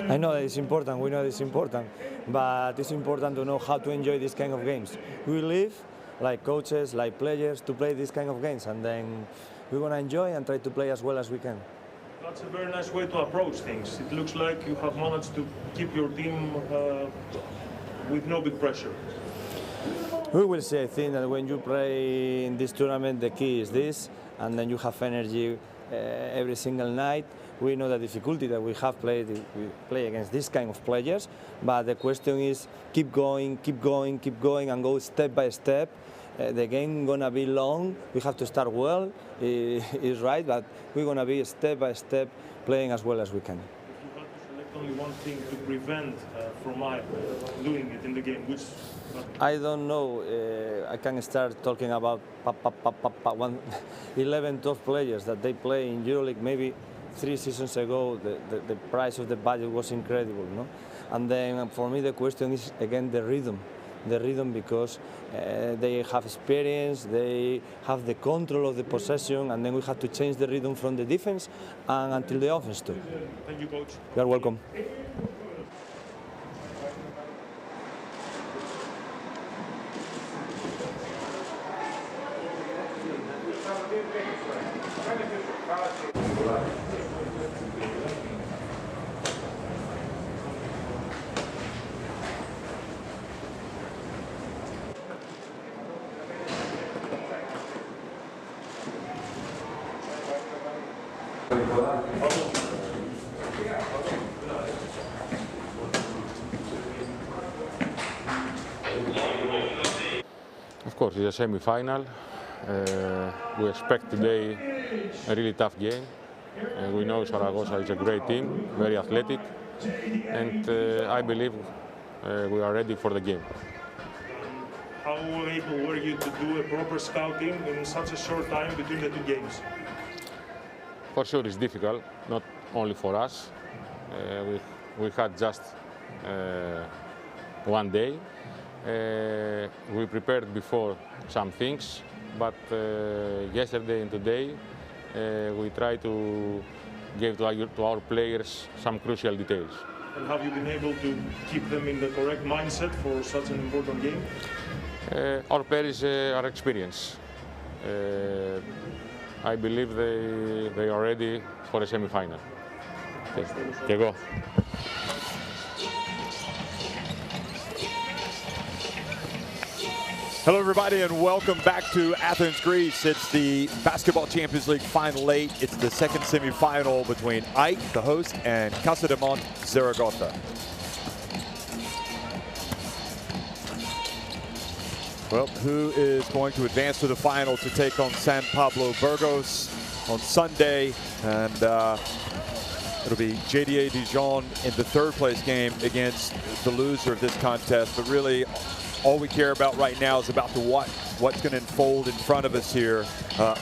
I know that it's important, we know it's important, but it's important to know how to enjoy these kind of games. We live, like coaches, like players, to play these kind of games, and then we're going to enjoy and try to play as well as we can. That's a very nice way to approach things. It looks like you have managed to keep your team with no big pressure. We will see. I think that when you play in this tournament, the key is this, and then you have energy every single night. We know the difficulty that we have we play against this kind of players, but the question is keep going, and go step by step. The game gonna be long. We have to start well, is right, but we're gonna be step by step playing as well as we can. If you had to select only one thing to prevent from doing it in the game, which? I don't know. I can start talking about 11, 12 players that they play in EuroLeague. Maybe 3 seasons ago, the price of the budget was incredible, no? And then for me, the question is again the rhythm. The rhythm, because they have experience, they have the control of the possession, and then we have to change the rhythm from the defense and until the offense too. Thank you, coach. You are welcome. Of course, it's a semi-final. We expect today a really tough game. We know Zaragoza is a great team, very athletic, and I believe we are ready for the game. How able were you to do a proper scouting in such a short time between the two games? For sure, it's difficult, not only for us. We had just one day. We prepared before some things, but yesterday and today we try to give to our players some crucial details. And have you been able to keep them in the correct mindset for such an important game? Our players are experienced. I believe they are ready for a semi-final. Και εγώ. Hello, everybody, and welcome back to Athens, Greece. It's the Basketball Champions League Final 8. It's the second semifinal between AEK, the host, and Casademont Zaragoza. Well, who is going to advance to the final to take on San Pablo Burgos on Sunday? And it'll be JDA Dijon in the third-place game against the loser of this contest. But really, all we care about right now is about what's going to unfold in front of us here.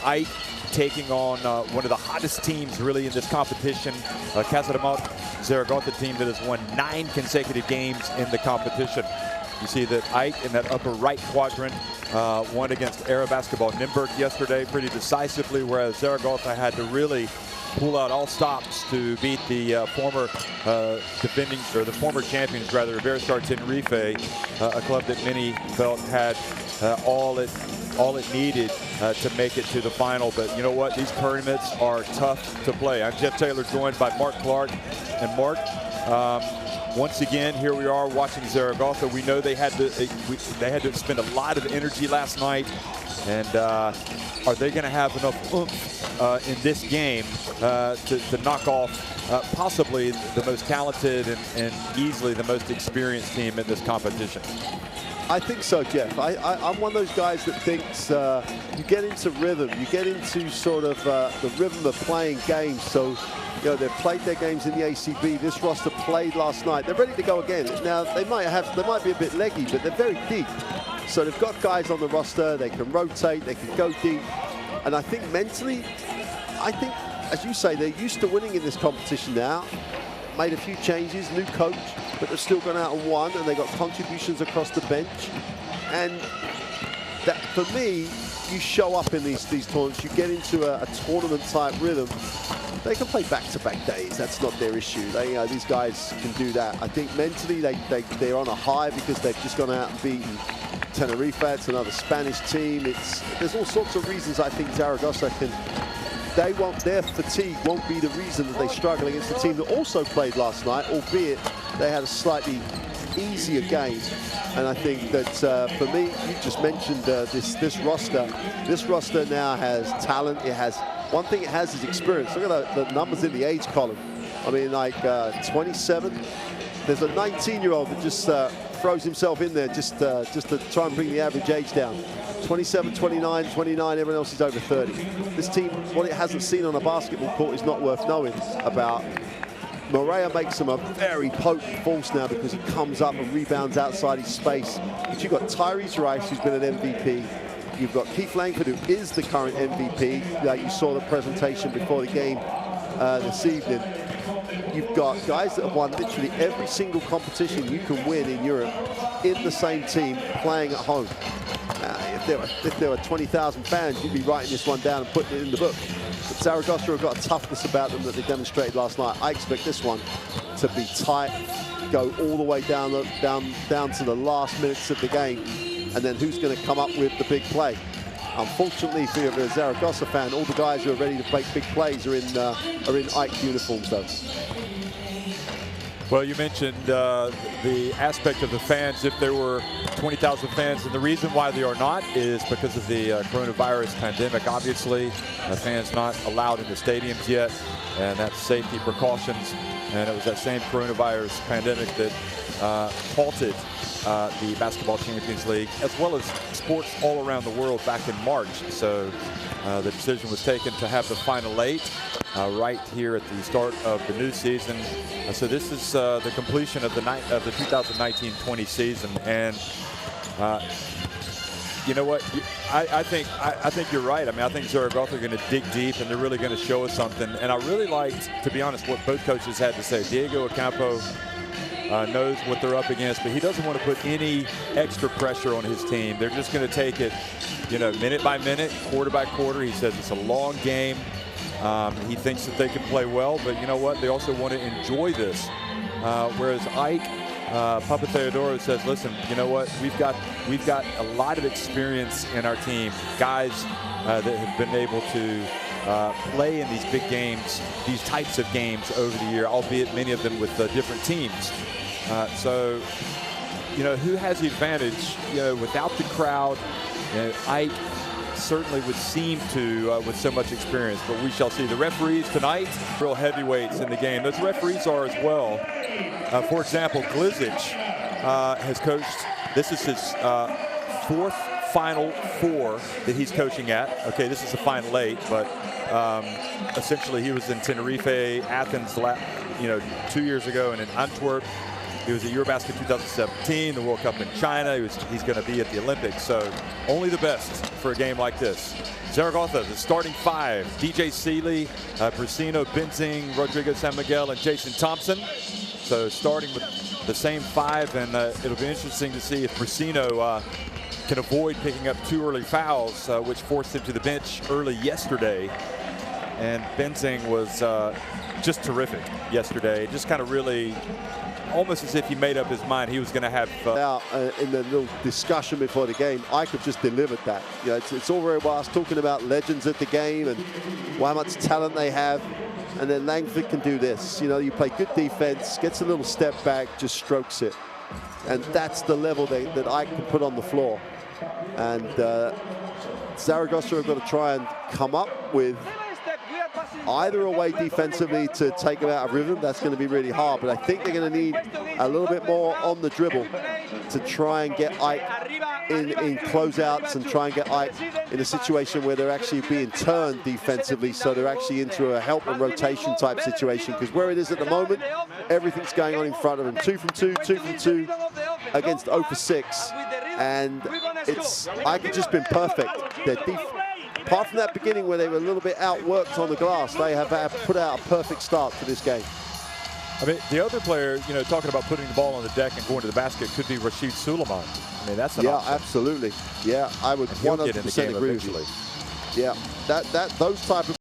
AEK taking on one of the hottest teams really in this competition, Casademont Zaragoza team that has won 9 consecutive games in the competition. You see that AEK in that upper right quadrant won against Arab Basketball Nürnberg yesterday pretty decisively, whereas Zaragoza had to really pull out all stops to beat the former former champions, rather, Iberostar Tenerife, a club that many felt had all it needed to make it to the final. But you know what? These tournaments are tough to play. I'm Jeff Taylor, joined by Mark Clark. And Mark, once again, here we are watching Zaragoza. We know they had to spend a lot of energy last night. And are they going to have enough oomph in this game to knock off possibly the most talented and easily the most experienced team in this competition? I think so, Jeff. I'm one of those guys that thinks you get into rhythm, you get into sort of the rhythm of playing games. So, you know, they've played their games in the ACB. This roster played last night. They're ready to go again. Now, they might be a bit leggy, but they're very deep. So they've got guys on the roster. They can rotate. They can go deep. And I think mentally, as you say, they're used to winning in this competition now. Made a few changes, new coach, but they've still gone out and won, and they got contributions across the bench. And that, for me, you show up in these tournaments, you get into a tournament-type rhythm. they can play back-to-back days. That's not their issue. They, these guys can do that. I think mentally they're on a high because they've just gone out and beaten Tenerife. It's another Spanish team. There's all sorts of reasons I think Zaragoza can. Their fatigue won't be the reason that they struggle against the team that also played last night, albeit they had a slightly easier game. And I think that for me, you just mentioned this roster. This roster now has talent. It has one thing. It has is experience. Look at the numbers in the age column. I mean, like 27. There's a 19-year-old that just throws himself in there just to try and bring the average age down. 27, 29, 29, everyone else is over 30. This team, what it hasn't seen on a basketball court is not worth knowing about. Morea makes him a very potent force now because he comes up and rebounds outside his space. But you've got Tyrese Rice, who's been an MVP. You've got Keith Langford, who is the current MVP. Like you saw the presentation before the game this evening. You've got guys that have won literally every single competition you can win in Europe in the same team playing at home. If there were 20,000 fans, you'd be writing this one down and putting it in the book. But Zaragoza have got a toughness about them that they demonstrated last night. I expect this one to be tight, go all the way down to the last minutes of the game, and then who's going to come up with the big play. Unfortunately, if you're a Zaragoza fan, all the guys who are ready to make big plays are in AEK uniforms, though. Well, you mentioned the aspect of the fans. If there were 20,000 fans, and the reason why they are not is because of the coronavirus pandemic. Obviously, fans not allowed in the stadiums yet, and that's safety precautions. And it was that same coronavirus pandemic that halted the Basketball Champions League, as well as sports all around the world back in March. So the decision was taken to have the Final 8 right here at the start of the new season. So this is the completion of the 2019-20 season, and you know what? I think you're right. I mean, I think Zaragoza are going to dig deep, and they're really going to show us something. And I really liked, to be honest, what both coaches had to say. Diego Ocampo knows what they're up against, but he doesn't want to put any extra pressure on his team. They're just going to take it, you know, minute by minute, quarter by quarter. He says it's a long game. He thinks that they can play well, but you know what? They also want to enjoy this. Whereas AEK, Papa Theodoro says, listen, you know what? We've got a lot of experience in our team. Guys that have been able to play in these big games, these types of games over the year, albeit many of them with different teams. So, you know, who has the advantage? You know, without the crowd, you know, AEK certainly would seem to with so much experience, but we shall see. The referees tonight, real heavyweights in the game. Those referees are as well. For example, Glizic has coached. This is his fourth Final Four that he's coaching at. Okay, this is the Final 8, but essentially he was in Tenerife, Athens, 2 years ago, and in Antwerp. He was at Eurobasket 2017, the World Cup in China. He's going to be at the Olympics, so only the best for a game like this. Zaragoza, the starting 5, DJ Seeley, Brasino, Benzing, Rodrigo San Miguel, and Jason Thompson. So starting with the same 5, and it'll be interesting to see if Brasino can avoid picking up 2 early fouls, which forced him to the bench early yesterday. And Benzing was just terrific yesterday, just kind of really almost as if he made up his mind he was going to have. In the little discussion before the game, I could just delivered that. You know, it's all very well us talking about legends at the game and how much talent they have, and then Langford can do this. You know, you play good defense, gets a little step back, just strokes it, and that's the level that I can put on the floor. And Zaragoza have got to try and come up with either a way defensively to take them out of rhythm. That's going to be really hard, but I think they're going to need a little bit more on the dribble to try and get AEK in closeouts and try and get AEK in a situation where they're actually being turned defensively, so they're actually into a help and rotation type situation, because where it is at the moment, everything's going on in front of them. 2 from 2, 2 from 2 against 0 for 6, and AEK have just been perfect. Apart from that beginning where they were a little bit outworked on the glass, they have put out a perfect start to this game. I mean, the other player, you know, talking about putting the ball on the deck and going to the basket could be Rashid Suleiman. I mean, that's an option. Absolutely. Yeah, I would 100% agree with you. Yeah, those type of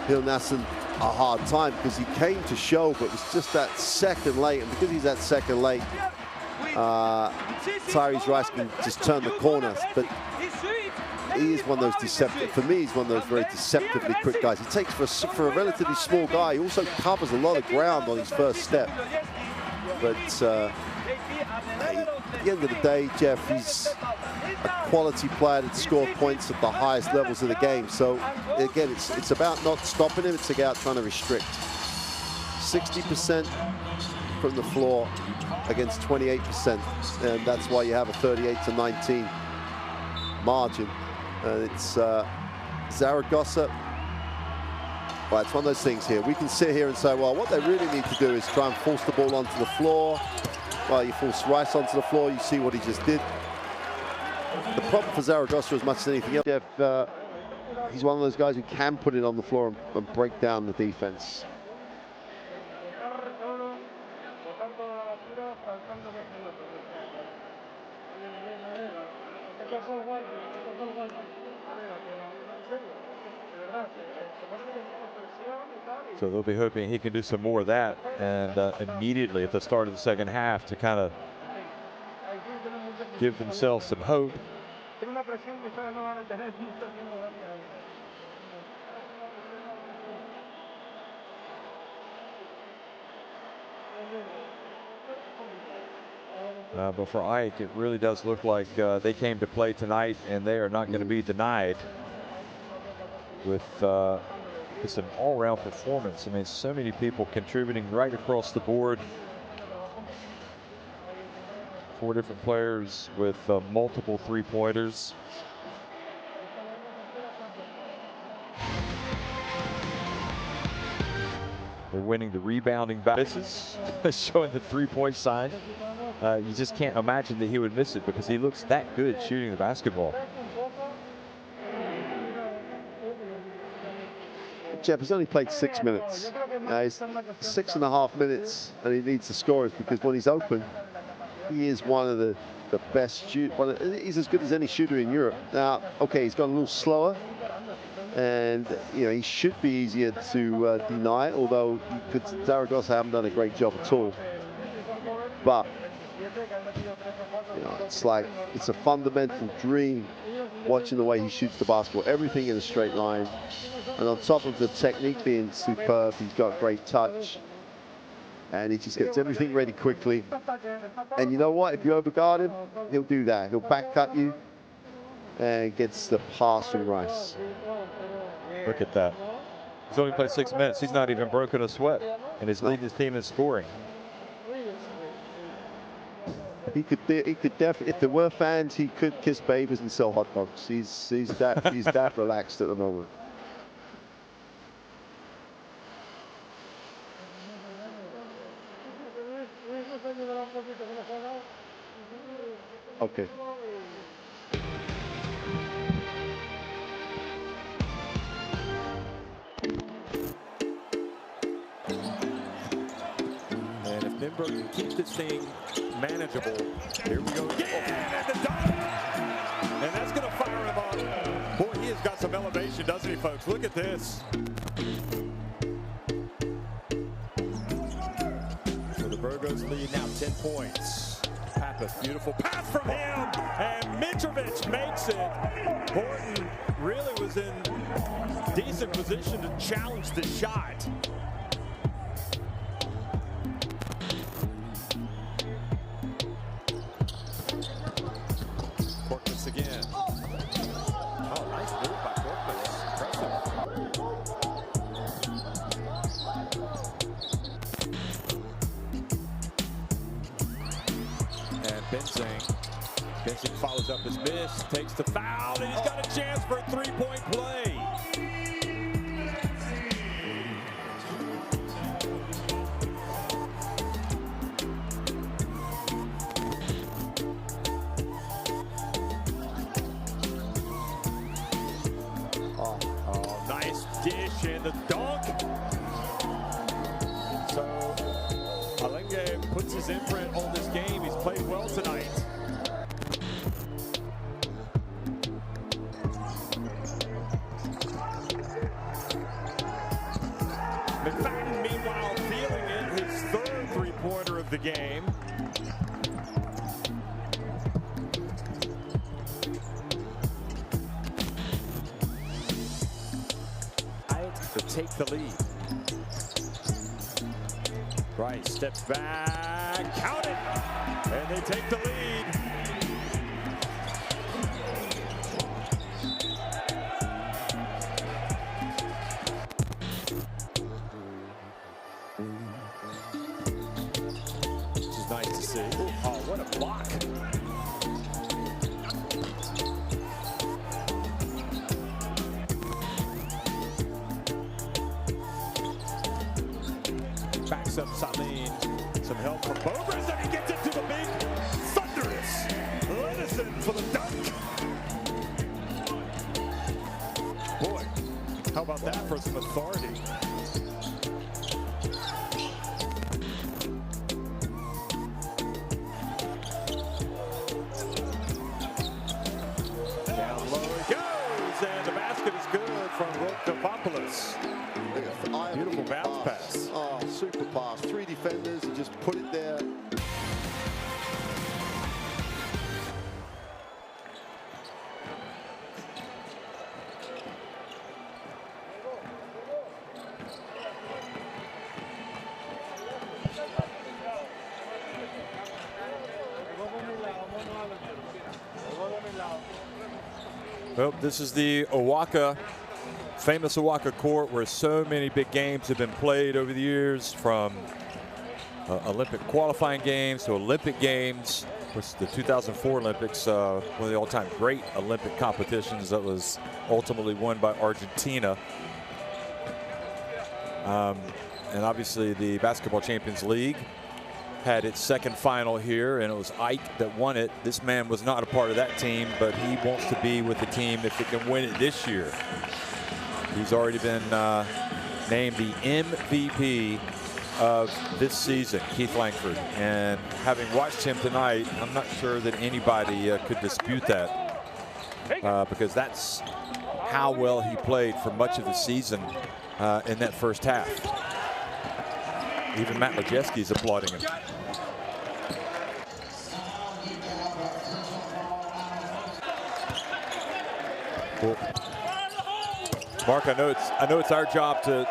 Hilnassen a hard time because he came to show, but was just that second late. And because he's that second late, Tyrese Rice can just turn the corner. But he is one of those deceptive, for me, he's one of those very deceptively quick guys. He takes, for a relatively small guy, he also covers a lot of ground on his first step. But at the end of the day, Jeff, he's a quality player that scored points at the highest levels of the game. So again, it's about not stopping him, it's about trying to restrict. 60% from the floor against 28%, and that's why you have a 38-19 margin. It's Zaragoza. Well, it's one of those things here. We can sit here and say, well, what they really need to do is try and force the ball onto the floor. Well, you force Rice onto the floor, you see what he just did. The problem for Zaragoza, as much as anything else, Jeff, he's one of those guys who can put it on the floor and break down the defense. So they'll be hoping he can do some more of that, and immediately at the start of the second half to kind of give themselves some hope. But for AEK, it really does look like they came to play tonight, and they are not going to be denied with it's an all-round performance. I mean, so many people contributing right across the board. 4 different players with multiple three-pointers. They're winning the rebounding battles, showing the three-point sign. You just can't imagine that he would miss it because he looks that good shooting the basketball. Jeff, he's only played 6 minutes. He's 6.5 minutes, and he needs to score it because when he's open, he is one of the best shooters. He's as good as any shooter in Europe. Now, okay, he's gone a little slower, and you know he should be easier to deny. Although Zaragoza haven't done a great job at all. But you know, it's a fundamental dream watching the way he shoots the basketball. Everything in a straight line. And on top of the technique being superb, he's got great touch. And he just gets everything ready quickly. And you know what? If you overguard him, he'll do that. He'll back cut you and gets the pass from Rice. Look at that. He's only played 6 minutes. He's not even broken a sweat. And he's leading his team in scoring. He could definitely, if there were fans, he could kiss babies and sell hot dogs. He's that relaxed at the moment. Okay. And if Nimbrug can keep this thing manageable, here we go again, and the dunk! And that's going to fire him up. Boy, he has got some elevation, doesn't he, folks? Look at this. So the Burgos lead now 10 points. Pappas, beautiful pass from him, and Mitrovic makes it. Horton really was in decent position to challenge the shot. Corpus again. Oh, nice move by Corpus. Impressive. Benzing follows up his miss, takes the foul, and he's got a chance for a three-point play. Oh, nice dish and the dunk. So Alenge puts his imprint on this game. He's played well tonight. the game. To take the lead. Bryce steps back, count it, and they take the lead. Which is nice to see. Oh, what a block. Backs up Salim. Some help from Bogers, and he gets it to the big thunderous Lenison for the dunk. Boy, how about that for some authority? Down low he goes, and the basket is good from Rokopopoulos. Beautiful bounce pass. Oh, super pass. 3 defenders and just put it there. Well, this is the famous AEK court where so many big games have been played over the years, from Olympic qualifying games to Olympic games. Of course, the 2004 Olympics, one of the all-time great Olympic competitions that was ultimately won by Argentina. And obviously the Basketball Champions League had its second final here, and it was Ike that won it. This man was not a part of that team, but he wants to be with the team if it can win it this year. He's already been named the MVP of this season, Keith Langford. And having watched him tonight, I'm not sure that anybody could dispute that, because that's how well he played for much of the season in that first half. Even Matt Majeski's applauding him. Cool. Mark, I know it's our job to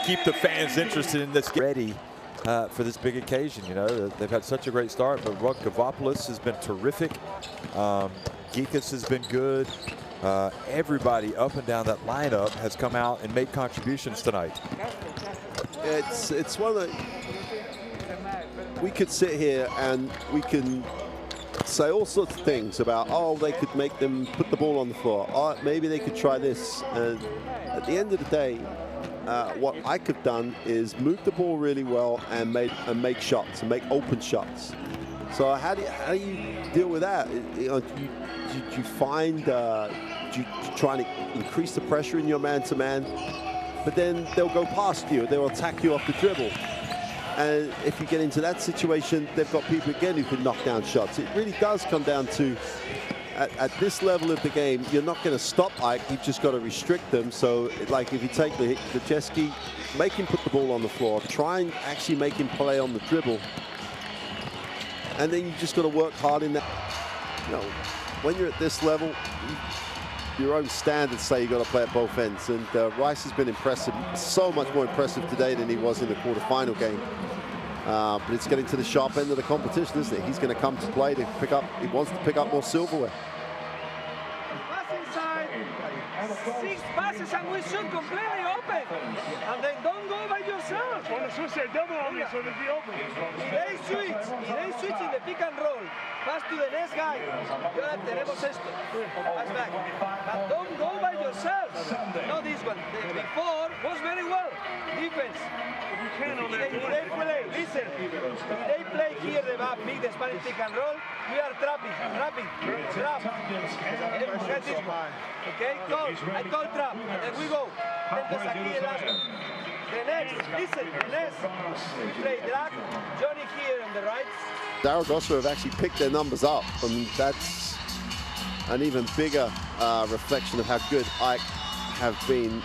keep the fans interested in this, ready for this big occasion. You know, they've had such a great start, but Rokopopoulos has been terrific. Gikas has been good. Everybody up and down that lineup has come out and made contributions tonight. It's one of the, we could sit here and we can say all sorts of things about, oh, they could make them put the ball on the floor. Oh, maybe they could try this. And at the end of the day, what I could have done is move the ball really well and make shots and make open shots. So how do you deal with that? You find you try to increase the pressure in your man-to-man, but then they'll go past you. They'll attack you off the dribble. And if you get into that situation, they've got people again who can knock down shots. It really does come down to, at this level of the game, you're not going to stop Ike. You've just got to restrict them. So, like, if you take the jet ski, make him put the ball on the floor. Try and actually make him play on the dribble. And then you just got to work hard in that. You know, when you're at this level, your own standards say you got to play at both ends. And Rice has been impressive, so much more impressive today than he was in the quarterfinal game. But it's getting to the sharp end of the competition, isn't it? He's going to come to play to pick up. He wants to pick up more silverware. Pass inside. 6 passes and we shoot completely open. And then don't go by yourself. They switch in the pick and roll. Pass to the next guy. Y ahora tenemos esto. Pass back. But don't go by yourself. Not this one. The before was very well. Defense. They play. Listen. They play here the big the Spanish pick and roll. We are trapping. Trap. Get this one. Okay? I told trap. And then we go. Entonces aquí el last one. The next, listen, the next, we play drag, Johnny here on the right. Zaragoza have actually picked their numbers up, and that's an even bigger reflection of how good Ike have been.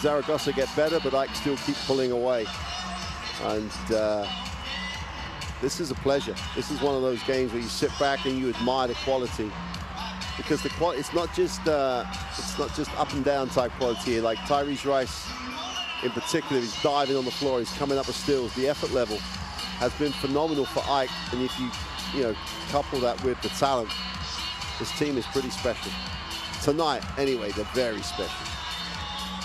Zaragoza get better, but Ike still keep pulling away. And this is a pleasure. This is one of those games where you sit back and you admire the quality, because the quality, it's not just up and down type quality. Like Tyrese Rice in particular, he's diving on the floor, he's coming up with steals. The effort level has been phenomenal for Ike, and if you couple that with the talent, this team is pretty special. Tonight, anyway, they're very special.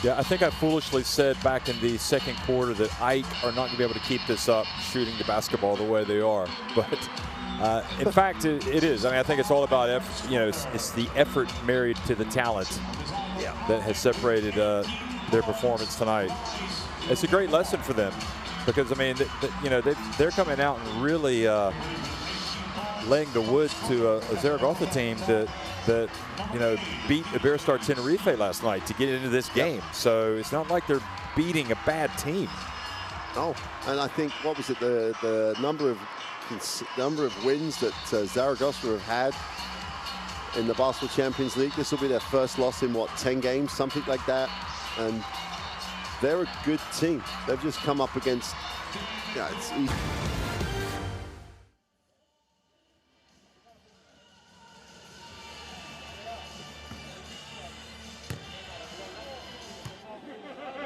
Yeah, I think I foolishly said back in the second quarter that Ike are not going to be able to keep this up, shooting the basketball the way they are. But in fact, it is. I mean, I think it's all about effort. It's the effort married to the talent that has separated their performance tonight. It's a great lesson for them, because I mean, they're coming out and really laying the wood to a Zaragoza team that beat Iberostar Tenerife last night to get into this game. So it's not like they're beating a bad team. Oh, and I think, what was it, the number of wins that Zaragoza have had in the Basketball Champions League. This will be their first loss in, what, 10 games, something like that. And they're a good team. They've just come up against, it's easy.